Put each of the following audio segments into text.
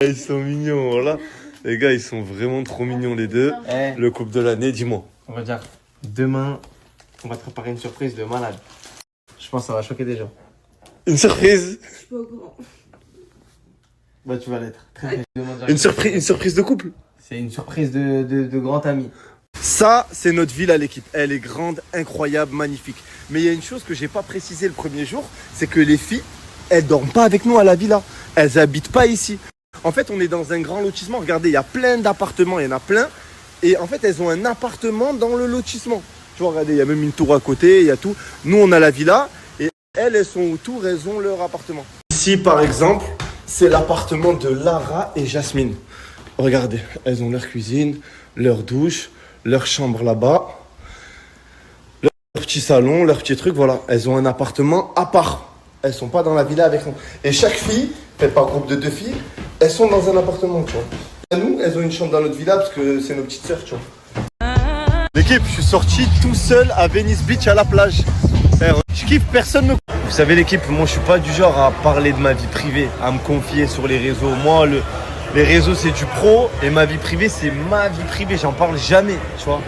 Ils sont mignons, voilà. Les gars, ils sont vraiment trop mignons les deux. Le couple de l'année, dis-moi. On va dire, demain, on va te préparer une surprise de malade. Je pense que ça va choquer des gens. Une surprise. Je suis pas au courant. Bah, tu vas l'être. Une surprise de couple. C'est une surprise de grand ami. Ça, c'est notre ville à l'équipe. Elle est grande, incroyable, magnifique. Mais il y a une chose que j'ai pas précisé le premier jour, c'est que les filles, elles dorment pas avec nous à la villa. Elles habitent pas ici. En fait, on est dans un grand lotissement. Regardez, il y a plein d'appartements, il y en a plein. Et en fait, elles ont un appartement dans le lotissement. Tu vois, regardez, il y a même une tour à côté, il y a tout. Nous, on a la villa et elles sont autour, elles ont leur appartement. Ici, par exemple, c'est l'appartement de Lara et Jasmine. Regardez, elles ont leur cuisine, leur douche, leur chambre là-bas, leur petit salon, leur petit truc, voilà. Elles ont un appartement à part. Elles sont pas dans la villa avec nous. Et chaque fille, faites par groupe de 2 filles, elles sont dans un appartement, tu vois. Et nous, elles ont une chambre dans notre villa parce que c'est nos petites sœurs, tu vois. L'équipe, je suis sorti tout seul à Venice Beach à la plage. Je kiffe, personne me... Vous savez l'équipe, moi je suis pas du genre à parler de ma vie privée, à me confier sur les réseaux. Moi, les réseaux c'est du pro et ma vie privée c'est ma vie privée, j'en parle jamais, tu vois.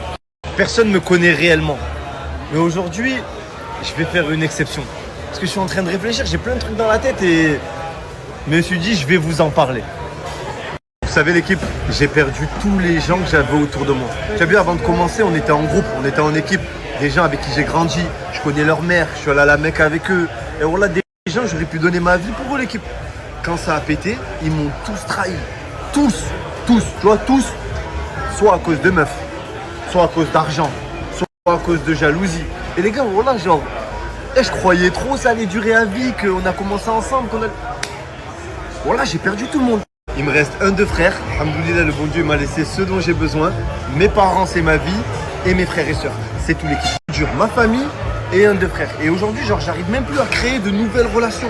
Personne me connaît réellement. Mais aujourd'hui, je vais faire une exception. Parce que je suis en train de réfléchir, j'ai plein de trucs dans la tête et je me suis dit je vais vous en parler. Vous savez l'équipe, j'ai perdu tous les gens que j'avais autour de moi. Tu as vu, avant de commencer, on était en groupe, on était en équipe. Des gens avec qui j'ai grandi, je connais leur mère, je suis allé à la Mecque avec eux. Et voilà, des gens, j'aurais pu donner ma vie pour eux l'équipe. Quand ça a pété, ils m'ont tous trahi. Tous, tu vois, tous. Soit à cause de meufs, soit à cause d'argent, soit à cause de jalousie. Et les gars, voilà, genre, je croyais trop, ça allait durer à vie, qu'on a commencé ensemble, qu'on a... Voilà, j'ai perdu tout le monde. Il me reste 2 frères. Alhamdoulilah, le bon Dieu m'a laissé ce dont j'ai besoin. Mes parents, c'est ma vie. Et mes frères et sœurs. C'est tout l'équipe. Dure ma famille et 2 frères. Et aujourd'hui, genre, j'arrive même plus à créer de nouvelles relations.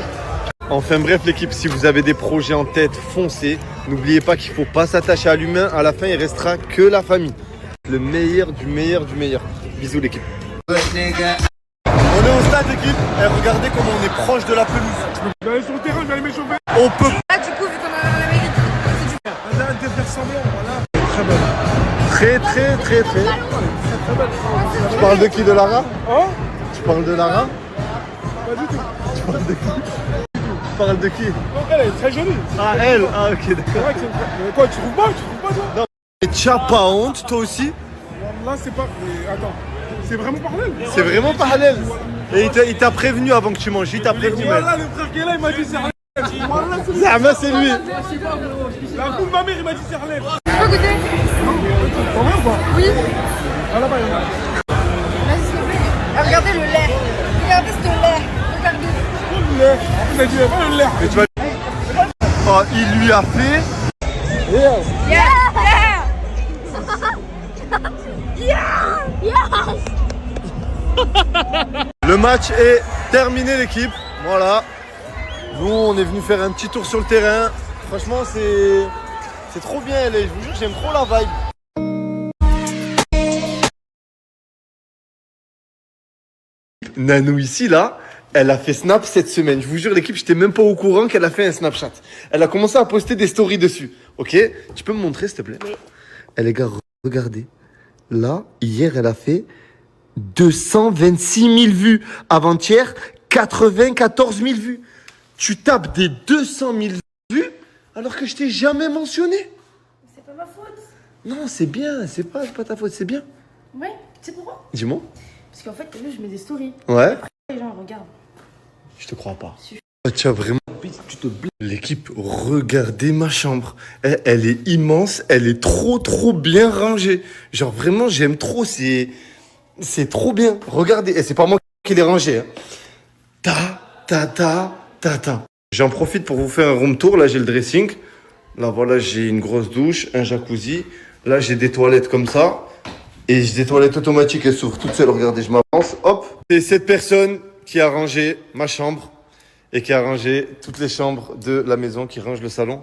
Enfin bref, l'équipe, si vous avez des projets en tête, foncez. N'oubliez pas qu'il ne faut pas s'attacher à l'humain. À la fin, il restera que la famille. Le meilleur du meilleur du meilleur. Bisous, l'équipe. On est au stade, l'équipe. Et regardez comment on est proche de la pelouse. Je vais aller sur le terrain, je vais aller m'échauffer. On peut Là, du coup, vu qu'on est en Amérique, Là, de faire semblant, voilà. Très bonne. très. Très belle. Tu parles de qui, de Lara? Hein? Tu parles de Lara? Pas du tout. Tu parles de qui? Tu parles de qui? Non, elle est très jolie. Ah, elle? Ah, ok, C'est d'accord. vrai que c'est... Mais quoi, tu trouves pas toi? Et tu as pas honte, toi aussi? Là, c'est pas... Mais attends, c'est vraiment parallèle. C'est vraiment parallèle. Et il t'a prévenu avant que tu manges. Il t'a prévenu, mec. Voilà, le frère qui est là, il m'a dit c'est Harlem. Voilà, c'est lui. Zama, c'est lui. La coupe de ma mère, il m'a dit c'est Harlem. tu peux goûter? T'en veux ou pas? Oui. Ah là-bas, il y en a. Vas-y, s'il te plaît. Ah, regardez le lait. Regardez ce lait. Regardez. Le lait. Il a dit, le lait. Mais tu vas... Oh, il lui a fait... Yeah! Yeah! Yeah! Le match est terminé, l'équipe. Voilà. Nous, on est venu faire un petit tour sur le terrain. Franchement, c'est trop bien, LA. Je vous jure, j'aime trop la vibe. Nanou ici, là, elle a fait Snap cette semaine. Je vous jure, l'équipe, j'étais même pas au courant qu'elle a fait un Snapchat. Elle a commencé à poster des stories dessus. Ok? Tu peux me montrer, s'il te plaît? Oui. Eh les gars, regardez. Là, hier, elle a fait 226 000 vues. Avant-hier, 94 000 vues. Tu tapes des 200 000 vues alors que je t'ai jamais mentionné. C'est pas ma faute. Non, c'est bien. C'est pas ta faute, c'est bien. Ouais, tu sais pourquoi? Dis-moi. Parce qu'en fait, t'as vu, je mets des stories. Ouais. Les gens regardent. Je te crois pas. Si. Ah, tu as vraiment... Tu te blesses. L'équipe, regardez ma chambre. Elle est immense, elle est trop bien rangée. Genre vraiment, j'aime trop, c'est trop bien. Regardez, et c'est pas moi qui l'ai rangée. Hein. Ta. J'en profite pour vous faire un room tour. Là, j'ai le dressing. Là, voilà, j'ai une grosse douche, un jacuzzi. Là, j'ai des toilettes comme ça. Et j'ai des toilettes automatiques, elles s'ouvrent toutes seules. Regardez, je m'avance. Hop. C'est cette personne qui a rangé ma chambre. Et qui a rangé toutes les chambres de la maison, qui range le salon.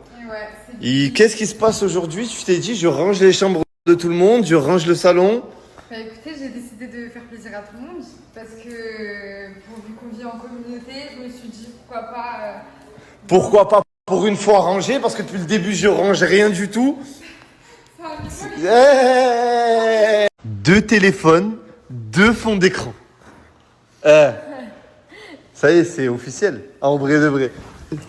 Et qu'est-ce qui se passe aujourd'hui? Tu t'es dit, je range les chambres de tout le monde, je range le salon. Bah écoutez, j'ai décidé de faire plaisir à tout le monde parce que vu qu'on vit en communauté, je me suis dit pourquoi pas. Pourquoi pas? Pour une fois rangé, parce que depuis le début, je range rien du tout. Hey, 2 téléphones, 2 fonds d'écran. Ça y est, c'est officiel. En vrai de vrai.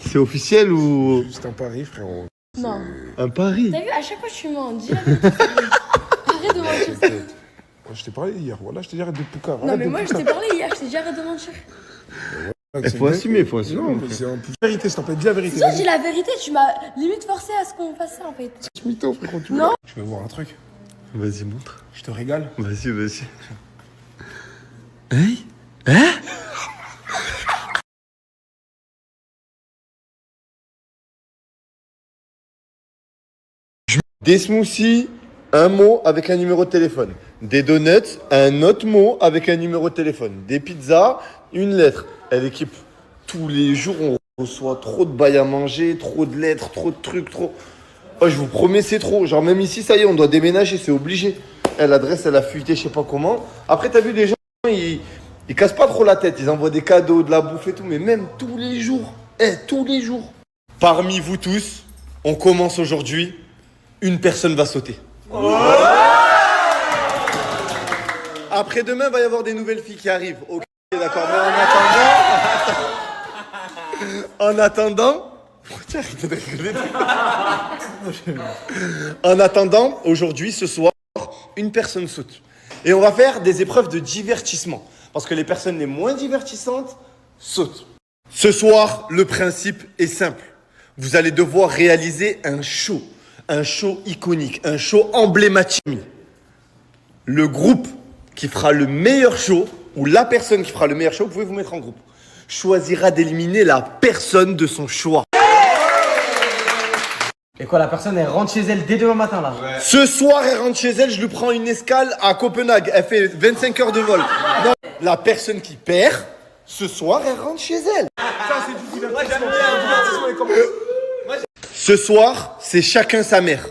C'est officiel ou... Juste un pari, frérot. Non. Un pari? T'as vu, à chaque fois, tu mens. Dis la vérité. Arrête de mentir. Moi, je t'ai parlé hier. Voilà, je t'ai dit arrête de pouca. Non, mais moi, je t'ai parlé hier. Je t'ai dit arrête de mentir. Il faut assumer, faut assumer. Non, mais c'est un peu la vérité, je t'en dis la vérité. Toi, j'ai la vérité. Tu m'as limite forcé à ce qu'on fasse ça, en fait. C'est mytho, frérot. Non. Je vais voir un truc. Vas-y, montre. Je te régale. Vas-y, vas-y. Hey? Hein? Des smoothies, un mot avec un numéro de téléphone. Des donuts, un autre mot avec un numéro de téléphone. Des pizzas, une lettre. Elle équipe tous les jours, on reçoit trop de bails à manger, trop de lettres, trop de trucs, trop... Oh, je vous promets, c'est trop. Genre, même ici, ça y est, on doit déménager, c'est obligé. L'adresse, elle a fuité, je sais pas comment. Après, t'as vu, les gens, ils cassent pas trop la tête. Ils envoient des cadeaux, de la bouffe et tout, mais même tous les jours. Tous les jours. Parmi vous tous, on commence aujourd'hui. Une personne va sauter. Après-demain, il va y avoir des nouvelles filles qui arrivent. Ok, d'accord, mais en attendant... Tiens, arrêtez de rigoler. En attendant, aujourd'hui, ce soir, une personne saute. Et on va faire des épreuves de divertissement. Parce que les personnes les moins divertissantes sautent. Ce soir, le principe est simple. Vous allez devoir réaliser un show iconique, un show emblématique. Le groupe qui fera le meilleur show, ou la personne qui fera le meilleur show, vous pouvez vous mettre en groupe, choisira d'éliminer la personne de son choix. Et quoi, la personne, elle rentre chez elle dès demain matin, là? Ouais. Ce soir, elle rentre chez elle, je lui prends une escale à Copenhague. Elle fait 25 heures de vol. Non, la personne qui perd, ce soir, elle rentre chez elle. Ça, c'est du divertissement. Ce soir, c'est chacun sa mère.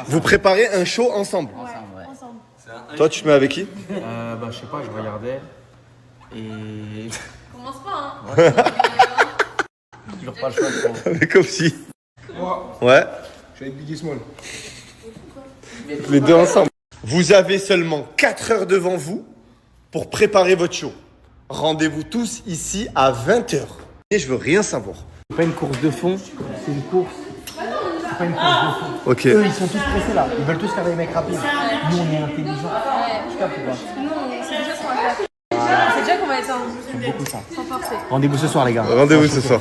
Vous préparez un show ensemble. Ensemble. Toi, tu te mets avec qui? Bah, je sais pas, je regardais. Et. Commence pas, hein. Toujours pas le choix, frérot. Mais comme si. Moi, Ouais. je suis avec Biggie Small. Les deux ensemble. Vous avez seulement 4 heures devant vous pour préparer votre show. Rendez-vous tous ici à 20h. Et je veux rien savoir. C'est pas une course de fond, c'est une course. C'est pas une course de fond. Ok. Eux, ils sont tous pressés là. Ils veulent tous faire des mecs rapides. Nous, on est intelligents. Je capte ou pas? Non, c'est déjà ce qu'on va faire. C'est déjà qu'on va être C'est beaucoup ça. sans forcer. Rendez-vous ce soir, les gars. Rendez-vous ce soir.